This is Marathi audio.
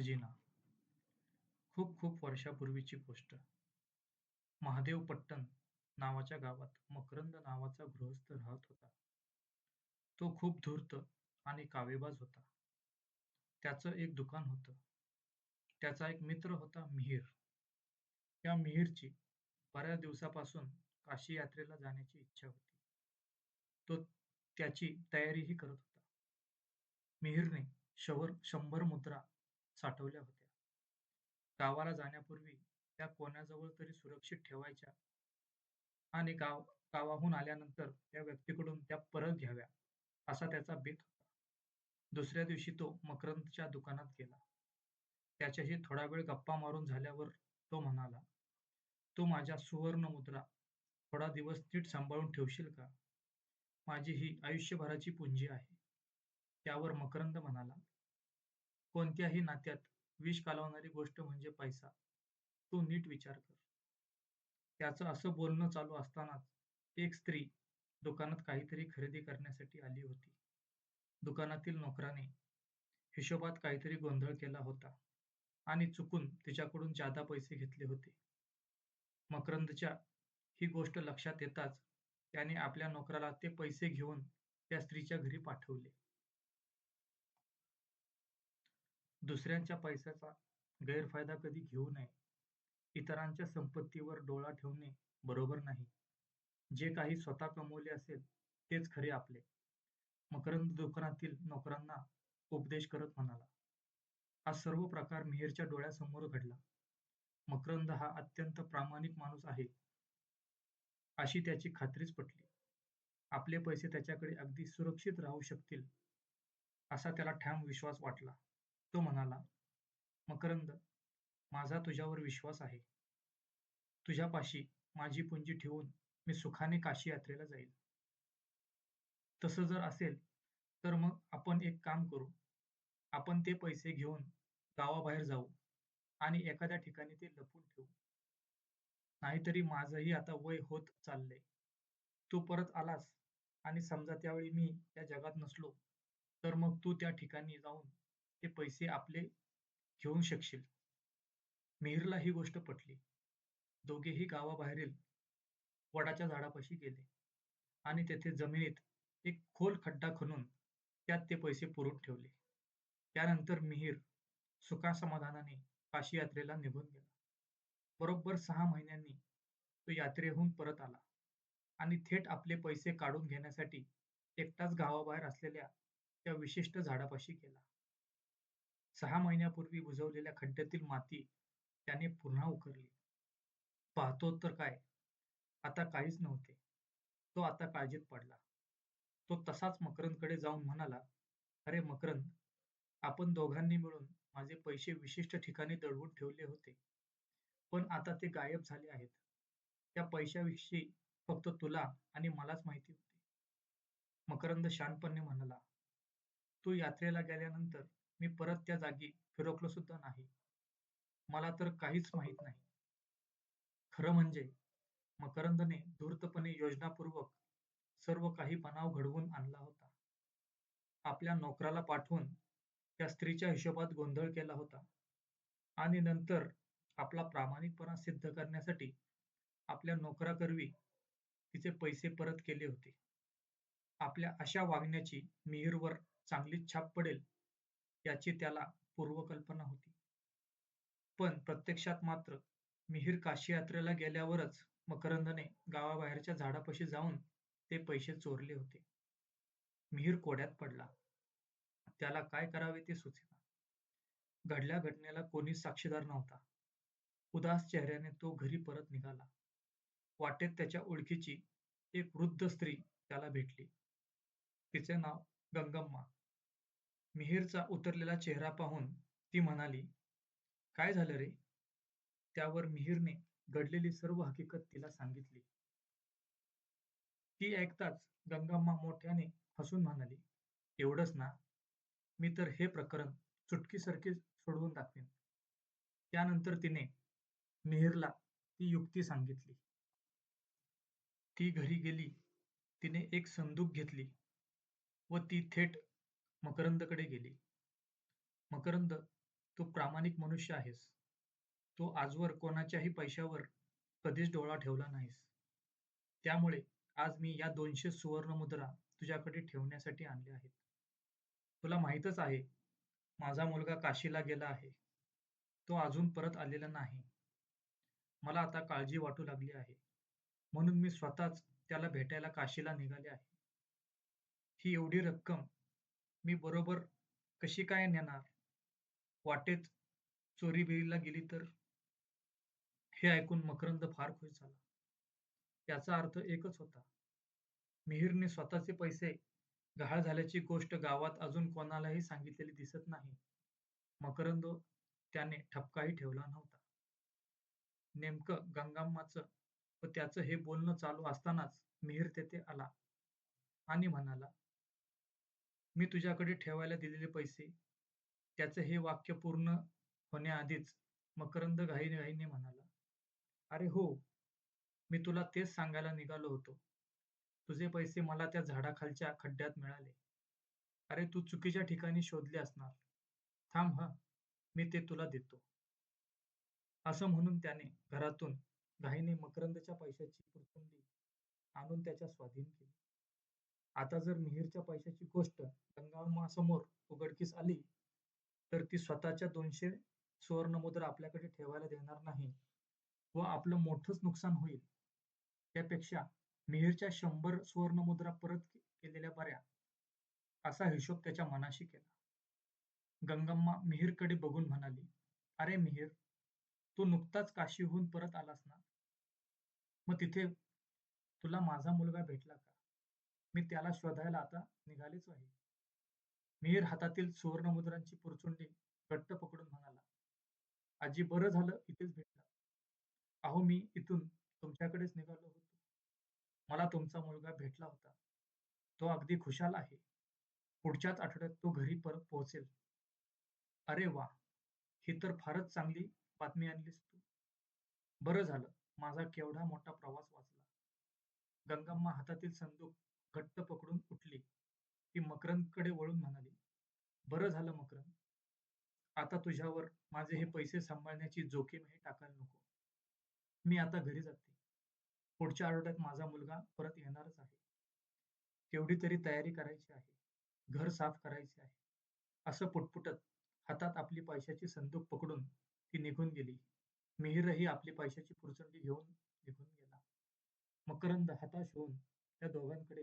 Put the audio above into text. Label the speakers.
Speaker 1: खजिना. खूप खूप वर्षापूर्वीची गोष्ट. महादेवपट्टण नावाच्या गावात मकरंद नावाचा गृहस्थ राहत होता. तो खूप धूर्त आणि कावेबाज होता. त्याचं एक दुकान होतं. त्याचा एक मित्र होता मिहीर. त्या मिहीरची बऱ्याच दिवसापासून काशी यात्रेला जाण्याची इच्छा होती. तो त्याची तयारीही करत होता. मिहीरने 100 मुद्रा साठवल्या होत्या. गावाला जाण्यापूर्वी त्या कोणाजवळ तरी सुरक्षित ठेवायच्या आणि गावाहून आल्यानंतर त्या व्यक्तीकडून त्या परत घ्याव्या, असा त्याचा बेत होता. दुसऱ्या दिवशी तो मकरंदच्या दुकानात गेला. त्याच्याशी थोडा वेळ गप्पा मारून झाल्यावर तो म्हणाला, "तू माझ्या सुवर्णमुद्रा थोडा दिवस नीट सांभाळून ठेवशील का? माझी ही आयुष्यभराची पुंजी आहे." त्यावर मकरंद म्हणाला, "कोणत्याही नात्यात विष कालवणारी गोष्ट म्हणजे पैसा. तू नीट विचार कर." त्याचं असं बोलणं चालू असतानाच एक स्त्री दुकानात काहीतरी खरेदी करण्यासाठी आली होती. दुकानातील नोकराने हिशोबात काहीतरी गोंधळ केला होता आणि चुकून तिच्याकडून जादा पैसे घेतले होते. मकरंदच्या ही गोष्ट लक्षात येताच त्याने आपल्या नोकराला ते पैसे घेऊन त्या स्त्रीच्या घरी पाठवले. दुसऱ्यांच्या पैशाचा गैरफायदा कधी घेऊ नये. इतरांच्या संपत्तीवर डोळा ठेवणे बरोबर नाही. जे काही स्वतः कमवले असेल तेच खरे आपले. मकरंद दुकानातील नोकरांना उपदेश करत म्हणाला. हा सर्व प्रकार मिहीरच्या डोळ्यासमोर घडला. मकरंद हा अत्यंत प्रामाणिक माणूस आहे, अशी त्याची खात्रीच पटली. आपले पैसे त्याच्याकडे अगदी सुरक्षित राहू शकतील, असा त्याला ठाम विश्वास वाटला. तो म्हणाला, "मकरंद, माझा तुझ्यावर विश्वास आहे. तुझ्यापाशी माझी पुंजी ठेवून मी सुखाने काशी यात्रेला जाईल. तसं जर असेल, तर मग आपण एक काम करू. आपण ते पैसे घेऊन गावाबाहेर जाऊ आणि एखाद्या ठिकाणी ते लपवून ठेवू. नाहीतरी माझंही आता वय होत चाललंय. तू परत आलास आणि समजा त्यावेळी मी या जगात नसलो, तर मग तू त्या ठिकाणी जाऊन ते पैसे आपले घेऊ शकशील." मिहीरला ही गोष्ट पटली. दोघेही गावाबाहेरील वडाच्या झाडापाशी गेले आणि तेथे जमिनीत एक खोल खड्डा खणून त्यात ते पैसे पुरून ठेवले. त्यानंतर मिहीर सुखासमाधानाने काशी यात्रेला निघून गेला. बरोबर 6 महिन्यांनी तो यात्रेहून परत आला आणि थेट आपले पैसे काढून घेण्यासाठी एकटाच गावाबाहेर असलेल्या त्या विशिष्ट झाडापाशी गेला. 6 महिन्यापूर्वी बुजवलेल्या खड्ड्यातील माती त्याने पुन्हा उकरली. पाहतो तर काय, आता काहीच नव्हते. तो आता काळजीत पडला. तो तसाच मकरंदकडे जाऊन म्हणाला, "अरे मकरंद, आपण दोघांनी मिळून माझे पैसे विशिष्ट ठिकाणी दडवून ठेवले होते. पण आता ते गायब झाले आहेत. त्या पैशाविषयी फक्त तुला आणि मलाच माहिती होती." मकरंद शांतपणे म्हणाला, "तू यात्रेला गेल्यानंतर मी परत त्या जागी फिरकलो सुद्धा नाही. मला तर काहीच माहीत नाही." खरं म्हणजे मकरंदने धूर्तपणे योजनापूर्वक सर्व काही बनाव घडवून आणला होता. आपल्या नोकराला पाठवून त्या स्त्रीच्या हिशोबात गोंधळ केला होता आणि नंतर आपला प्रामाणिकपणा सिद्ध करण्यासाठी आपल्या नोकराकरवी तिचे पैसे परत केले होते. आपल्या अशा वागण्याची मिहीरवर चांगलीच छाप पडेल याची त्याला पूर्वकल्पना होती. पण प्रत्यक्षात मात्र मिहीर काशी यात्रेला गेल्यावरच मकरंदने गावाबाहेरच्या झाडापाशी जाऊन ते पैसे चोरले होते. मिहीर कोड्यात पडला. त्याला काय करावे ते सुचेना. घडल्या घटनेला कोणीच साक्षीदार नव्हता. उदास चेहऱ्याने तो घरी परत निघाला. वाटेत त्याच्या ओळखीची एक वृद्ध स्त्री त्याला भेटली. तिचे नाव गंगम्मा. मिहीरचा उतरलेला चेहरा पाहून ती म्हणाली, "काय झालं रे?" त्यावर मिहीरने घडलेली सर्व हकीकत तिला सांगितली. ती ऐकताच गंगम्मा मोठ्याने हसून म्हणाली, "एवढंच ना? मी तर हे प्रकरण चुटकीसरशी सोडवून दाखवीन." त्यानंतर तिने मिहीरला ती युक्ती सांगितली. ती घरी गेली. तिने एक संदूक घेतली व ती थेट मकरंदकडे गेली. "मकरंद, तू प्रामाणिक मनुष्य आहेस. तू आजवर कोणाच्याही पैशावर कधीच डोळा ठेवला नाहीस. त्यामुळे आज मी या 200 सुवर्णमुद्रा तुझ्याकडे ठेवण्यासाठी आणल्या आहेत. तुला माहीतच आहे, माझा मुलगा काशीला गेला आहे. तो अजून परत आलेला नाही. मला आता काळजी वाटू लागली आहे. म्हणून मी स्वतःच त्याला भेटायला काशीला निघाले आहे. ही एवढी रक्कम मी बरोबर कशी काय नेणार? वाटेत चोरीबिरीला गेली तर? हे ऐकून मकरंद फार खुश झाला. याचा अर्थ एकच होता. मिहिरने स्वतःचे पैसे गहाळ झाल्याची गोष्ट गावात अजून कोणालाही सांगितलेली दिसत नाही. मकरंद त्याने ठपकाही ठेवला नव्हता. नेमकं गंगाम्माचं व त्याचं हे बोलणं चालू असतानाच मिहीर तेथे आला आणि म्हणाला, "मी तुझ्याकडे ठेवायला दिलेले पैसे." त्याचं हे वाक्य पूर्ण होण्याआधीच मकरंद घाईघाईने म्हणाला, "अरे हो, मी तुला तेच सांगायला निघालो होतो. तुझे पैसे मला त्या झाडाखालच्या खड्ड्यात मिळाले. अरे तू चुकीच्या ठिकाणी शोधले असणार. थांब हं, मी ते तुला देतो." असं म्हणून त्याने घरातून घाईने मकरंदच्या पैशाची पुरचुंडी आणून त्याच्या स्वाधीन केली. आता जर मिहीरच्या पैशाची गोष्ट गंगाम्मासमोर उघडकीस आली, तर ती स्वतःच्या 200 सुवर्णमुद्रा आपल्याकडे ठेवायला देणार नाही व आपलं मोठंच नुकसान होईल. त्यापेक्षा मिहीरच्या 100 सुवर्णमुद्रा परत केलेल्या बऱ्या, असा हिशोब त्याच्या मनाशी केला. गंगम्मा मिहीरकडे बघून म्हणाली, "अरे मिहीर, तू नुकताच काशीहून परत आलास ना? मग तिथे तुला माझा मुलगा भेटला का? मी त्याला शोधायला आता निघालेच आहे." मिहीर हातातील सुवर्णमुद्रांची पुरचुंडी घट्ट पकडून म्हणाला, "आजी बरं झालं इथेच भेटलात. अहो मी इथून तुमच्याकडेच निघालो होतो. मला तुमचा मुलगा भेटला होता. तो अगदी खुशाल आहे. पुढच्याच आठवड्यात तो घरी परत पोहोचेल." "अरे वाह! ही तर फारच चांगली बातमी आणलीस तू. बरं झालं, माझा केवढा मोठा प्रवास वाचला." गंगम्मा हातातील संदूक घट्ट पकडून उठली. ती मकरंदकडे वळून म्हणाली, "बरं झालं मकरंद. आता तुझ्यावर माझे हे पैसे सांभाळण्याची जोखीमही टाकायला नको. मी आता घरी जाते. पुढच्या आठवड्यात माझा मुलगा परत येणारच आहे. तेवढी तरी तयारी करायची आहे. घर साफ करायचे आहे." असं पुटपुटत हातात आपली पैशाची संदूक पकडून ती निघून गेली. मिहीरही आपली पैशाची पुरचुंडी घेऊन निघून गेला. मकरंद हताश होऊन त्या दोघांकडे